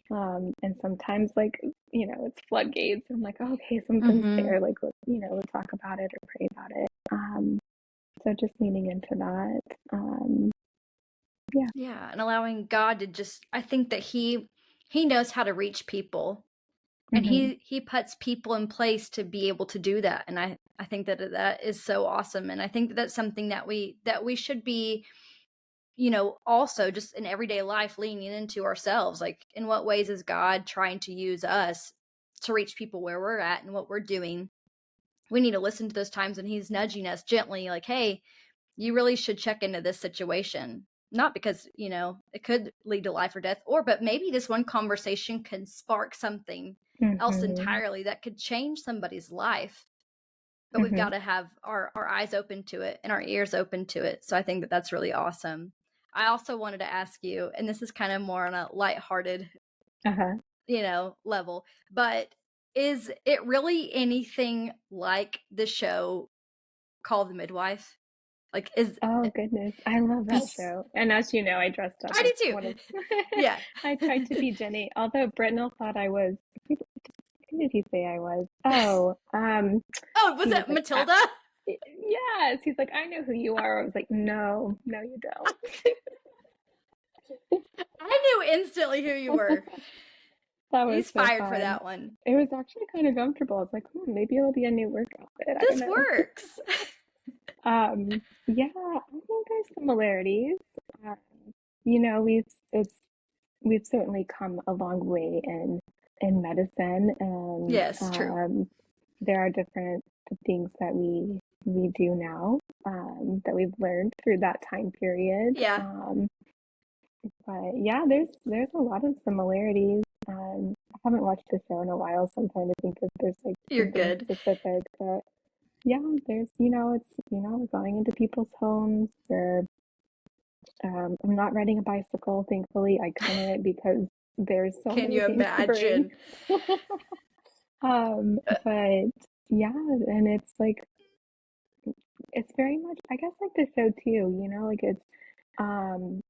And sometimes like, it's floodgates. I'm like, oh, okay, something's Mm-hmm. there. Like, we'll talk about it or pray about it. So just leaning into that. Yeah. Yeah, and allowing God to just I think that he knows how to reach people and Hmm. he puts people in place to be able to do that. And I think that that is so awesome and I think that that's something that we should be, also just in everyday life leaning into ourselves. Like in what ways is God trying to use us to reach people where we're at and what we're doing? We need to listen to those times when he's nudging us gently like, "Hey, you really should check into this situation." Not because, it could lead to life or death, but maybe this one conversation can spark something else Hmm. entirely that could change somebody's life. But we've got Hmm. to have our eyes open to it and our ears open to it. So I think that that's really awesome. I also wanted to ask you, and this is kind of more on a lighthearted, Uh-huh. level, but is it really anything like the show called The Midwife? Like, is Oh goodness, I love that because show. And as you know, I dressed up I as do one too. of Yeah. I tried to be Jenny, although Britnell thought I was, who did he say I was? Oh, Oh, was he was it like, Matilda? yes. He's like, I know who you are. I was like, no, no, you don't. I knew instantly who you were. That was He's so fired for fun. that one. It was actually kind of comfortable. I was like, maybe it'll be a new work outfit. I don't This know. works. Yeah, I think there's similarities. Um, we've we've certainly come a long way in medicine, and Yes, true. there are different things that we do now, that we've learned through that time period. Yeah, But yeah, there's a lot of similarities. I haven't watched the show in a while, so I'm trying to think if there's like you're something good. specific. But yeah, there's it's we're going into people's homes. I'm not riding a bicycle, thankfully. I couldn't because there's so Can many you things to bring. imagine? But yeah, and it's like it's very much, I guess, like the show too, like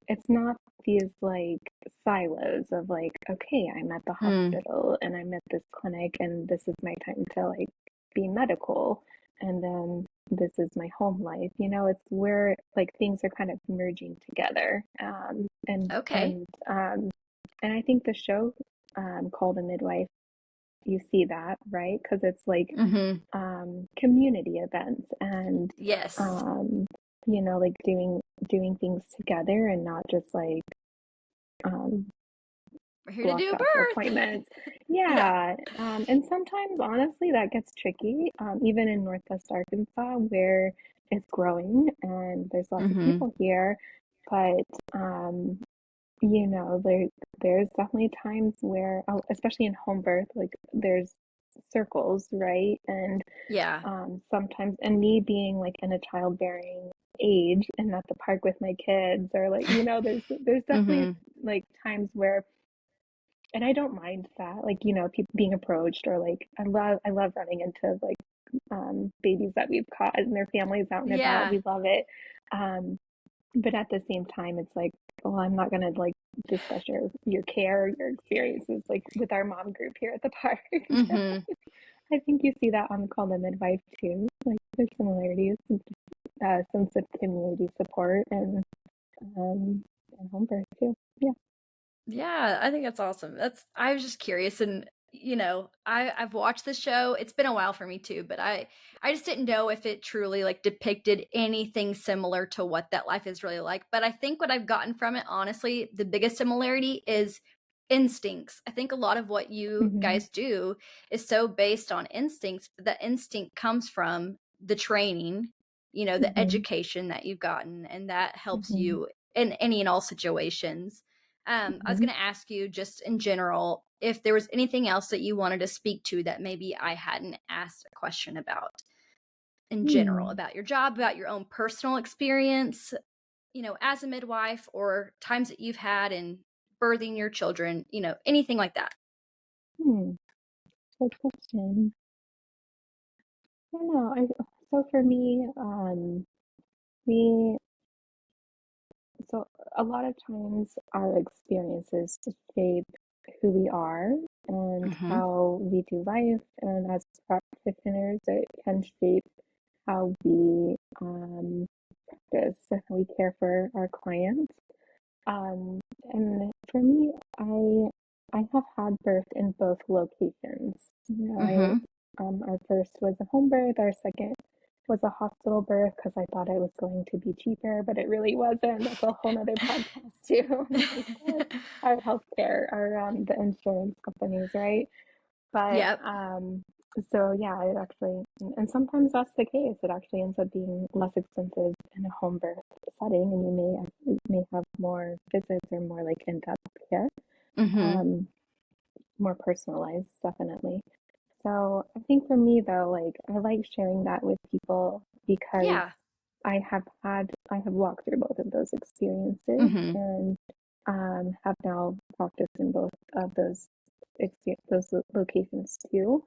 it's not these like silos of like, okay, I'm at the Hmm. hospital and I'm at this clinic and this is my time to like be medical, and then this is my home life. It's where like things are kind of merging together. Okay. And I think the show, called A Midwife, you see that, right? Because it's like Mm-hmm. community events and Yes. um, like doing things together and not just like um, We're here to do blocked a off birth. appointments. Yeah. Yeah, and sometimes honestly that gets tricky, even in Northwest Arkansas where it's growing and there's lots of Mm-hmm. people here, but there's definitely times where, especially in home birth, like there's circles, right? And Yeah. sometimes, and me being like in a childbearing age and at the park with my kids, or like, there's definitely Mm-hmm. like times where and I don't mind that, like, people being approached, or like I love running into like babies that we've caught and their families out and about. Yeah. We love it. Um, but at the same time, it's like, well, I'm not gonna like discuss your care, your experiences like with our mom group here at the park. Mm-hmm. I think you see that on Call the Midwife too. Like there's similarities, sense of community support and home birth too. Yeah. Yeah, I think that's awesome. I was just curious, and I've watched the show. It's been a while for me too, but I just didn't know if it truly like depicted anything similar to what that life is really like. But I think what I've gotten from it, honestly, the biggest similarity is instincts. I think a lot of what you Hmm. guys do is so based on instincts, but that instinct comes from the training, the Hmm. education that you've gotten, and that helps Hmm. you in any and all situations. I was Hmm. going to ask you just in general if there was anything else that you wanted to speak to that maybe I hadn't asked a question about in general, Hmm. about your job, about your own personal experience, as a midwife, or times that you've had in birthing your children, anything like that. Hmm. Good question. I don't know. So for me, we so a lot of times our experiences shape who we are and Mm-hmm. how we do life, and as practitioners, it can shape how we practice, how we care for our clients. Um, and for me, I have had birth in both locations. Mm-hmm. Our first was a home birth. Our second was a hospital birth because I thought it was going to be cheaper, but it really wasn't. That's a whole nother podcast too. Like our healthcare, the insurance companies, right? But Yep. so yeah, it actually, and sometimes that's the case. It actually ends up being less expensive in a home birth setting, and you may have more visits or more like in-depth care, Mm-hmm. um, more personalized, definitely. So I think for me though, like I like sharing that with people because Yeah. I have walked through both of those experiences Mm-hmm. and have now practiced in both of those locations too.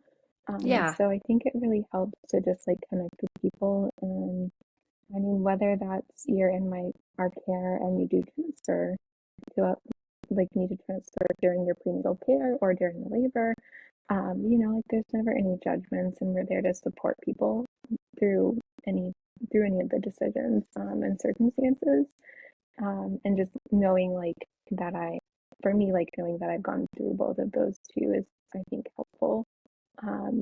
Yeah. So I think it really helps to just like connect with people, and I mean whether that's you're in my our care and you do transfer to like need to transfer during your prenatal care or during the labor, like there's never any judgments, and we're there to support people through any through any of the decisions and circumstances. And just knowing like that for me, like knowing that I've gone through both of those too is, I think, helpful. At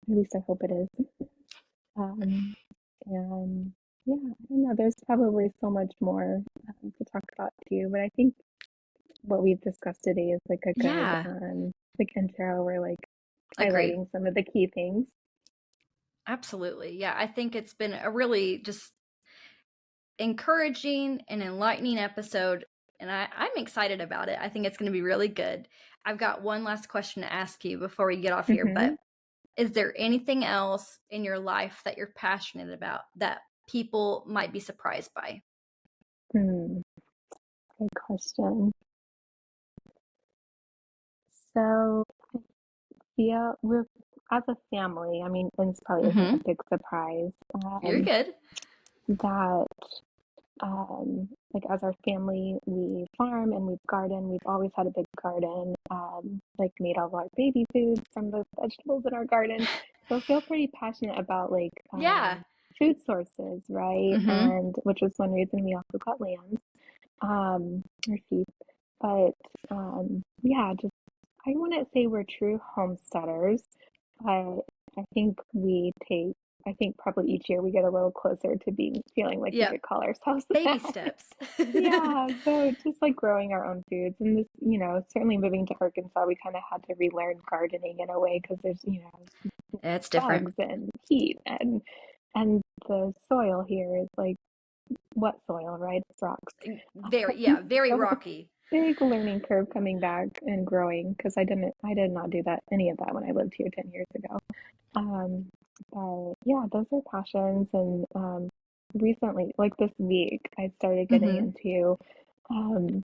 least I hope it is. Um, and yeah, I don't know. There's probably so much more to talk about too, but I think what we've discussed today is like a good Yeah. like intro. We're like Agree. highlighting some of the key things. Absolutely. Yeah. I think it's been a really just encouraging and enlightening episode, and I'm excited about it. I think it's going to be really good. I've got one last question to ask you before we get off here, Hmm. but is there anything else in your life that you're passionate about that people might be surprised by? Good question. So yeah, we're as a family. I mean, and this probably isn't a Mm-hmm. big surprise. You're good. That like as our family, we farm and we garden. We've always had a big garden. Like made all of our baby food from the vegetables in our garden. So I feel pretty passionate about like Yeah. food sources, right? Mm-hmm. And which was one reason we also got land, or sheep. But yeah, just I wouldn't say we're true homesteaders, but I think I think probably each year we get a little closer to feeling like we Yep. could call ourselves Baby that. steps. Yeah, so just like growing our own foods, and this, certainly moving to Arkansas, we kind of had to relearn gardening in a way because there's, It's different. bugs and heat, and the soil here is like wet soil, right? It's rocks. Very, yeah, very So rocky. big learning curve coming back and growing because I did not do that any of that when I lived here 10 years ago. Um, but yeah, those are passions. And recently, like this week, I started getting Mm-hmm. into um,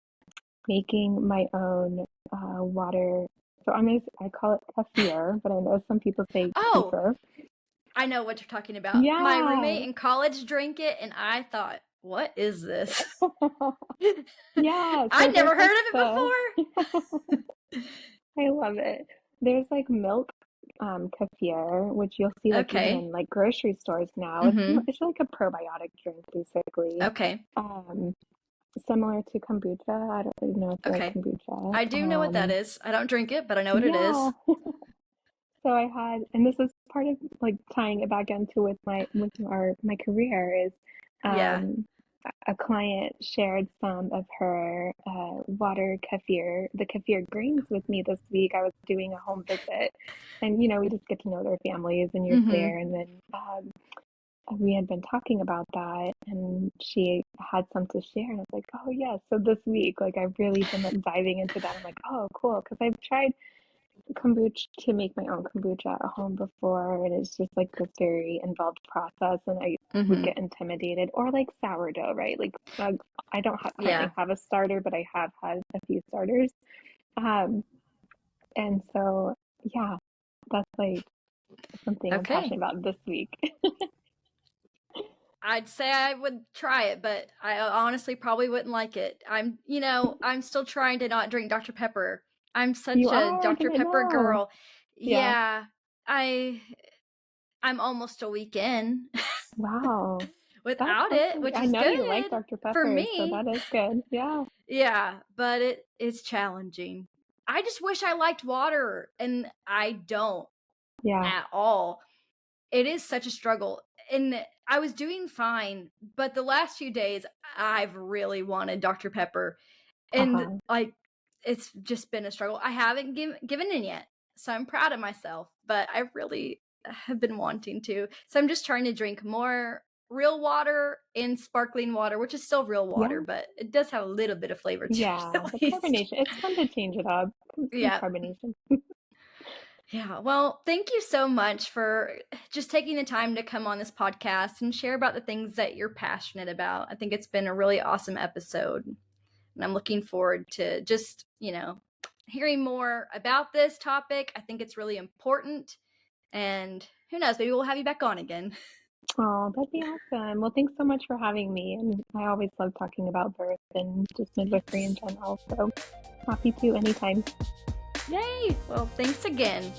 making my own water. So I call it kefir, but I know some people say Oh, kefir. I know what you're talking about. My Yeah. roommate in college drank it, and I thought, what is this? Yeah, so I'd there's never like heard of the it before. I love it. There's like milk kefir, which you'll see like even Okay. in like grocery stores now. Mm-hmm. It's like a probiotic drink basically. Okay. Um, Similar to kombucha. I don't really know if you like Okay. kombucha. I do know what that is. I don't drink it, but I know what it Yeah. is. So I had, and this is part of like tying it back into my career is, Yeah. um, a client shared some of her water kefir, the kefir grains with me this week. I was doing a home visit, and we just get to know their families, and you're Mm-hmm. there, and then we had been talking about that, and she had some to share, and I was like, oh yeah. So this week, like I've really been like diving into that. I'm like, oh cool, because I've tried kombucha to make my own kombucha at home before, and it's just like this very involved process, and I would Mm-hmm. get intimidated. Or like sourdough, right? Like I don't currently Yeah. have a starter, but I have had a few starters. Um, and so yeah, that's like something I'm Okay. passionate about this week. I'd say I would try it, but I honestly probably wouldn't like it. I'm still trying to not drink Dr. Pepper. I'm You such a are? I Dr. didn't Pepper know. girl. Yeah. Yeah, I I'm almost a week in Wow. without That's it, which I is know you like good Dr. for Pepper, so me. that is good. Yeah. Yeah, but it is challenging. I just wish I liked water, and I don't Yeah. at all. It is such a struggle. And I was doing fine, but the last few days I've really wanted Dr. Pepper. And Uh-huh. like it's just been a struggle. I haven't given in yet. So I'm proud of myself, but I really have been wanting to. So I'm just trying to drink more real water and sparkling water, which is still real water, Yeah. but it does have a little bit of flavor to it Yeah, at the least. carbonation. It's fun to change it up. Some Yeah. carbonation. Yeah. Well, thank you so much for just taking the time to come on this podcast and share about the things that you're passionate about. I think it's been a really awesome episode. And I'm looking forward to just, hearing more about this topic. I think it's really important. And who knows, maybe we'll have you back on again. Oh, that'd be awesome. Well, thanks so much for having me. And I always love talking about birth and just midwifery in Yes. general. So happy to anytime. Yay. Well, thanks again.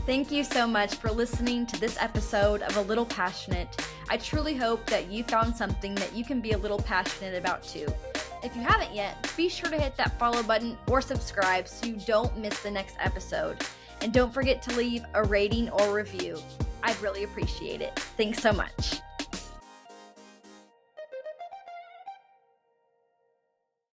Thank you so much for listening to this episode of A Little Passionate. I truly hope that you found something that you can be a little passionate about too. If you haven't yet, be sure to hit that follow button or subscribe so you don't miss the next episode. And don't forget to leave a rating or review. I'd really appreciate it. Thanks so much.